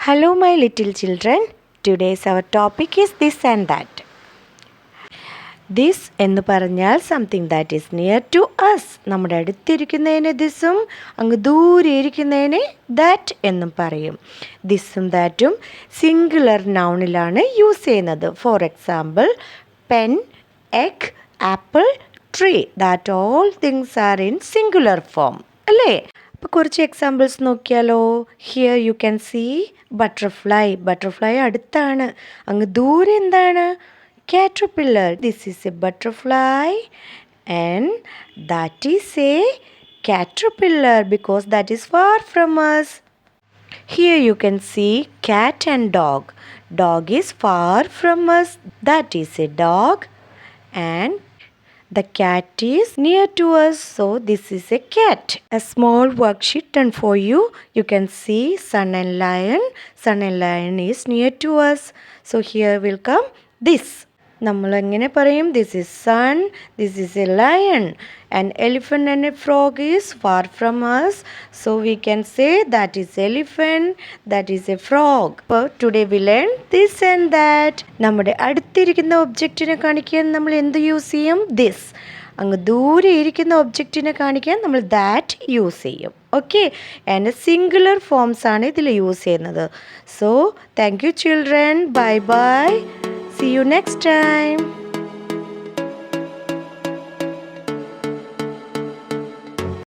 Hello, my little children. Today's our topic is this and that. This എന്ന് പറഞ്ഞാൽ something that is near to us. നമ്മുടെ അടുത്തിരിക്കുന്നതിന് ദിസും അങ്ങ് ദൂരെ ഇരിക്കുന്നതിന് ദാറ്റ് എന്നും പറയും. ദിസും ദാറ്റും സിംഗുലർ നൗണിലാണ് യൂസ് ചെയ്യുന്നത്. For example pen, egg, apple, tree. That all things are in singular form അല്ലേ? അപ്പോൾ കുറച്ച് എക്സാമ്പിൾസ് നോക്കിയാലോ. Here you can see butterfly. Butterfly അടുത്താണ്. അങ്ങ് ദൂരെ എന്താണ്? Caterpillar. This is a butterfly and that is a caterpillar because that is far from us. Here you can see cat and dog. Dog is far from us. That is a dog and the cat is near to us. So this is a cat. A small worksheet done for you. You can see sun and lion. Sun and lion is near to us. So here will come this. നമ്മൾ എങ്ങനെ പറയും? This is sun, this is a lion. And elephant and a frog is far from us. So we can say that is elephant, that is a frog. അപ്പോൾ today we learn this and that. നമ്മുടെ അടുത്തിരിക്കുന്ന ഒബ്ജക്റ്റിനെ കാണിക്കാൻ നമ്മൾ എന്ത് use ചെയ്യും? This. അങ്ങ് ദൂരെ ഇരിക്കുന്ന ഒബ്ജക്റ്റിനെ കാണിക്കാൻ നമ്മൾ ദാറ്റ് യൂസ് ചെയ്യും. ഓക്കെ, ആൻഡ് സിംഗുലർ ഫോംസ് ആണ് ഇതിൽ യൂസ് ചെയ്യുന്നത്. So thank you children. Bye bye. See you next time.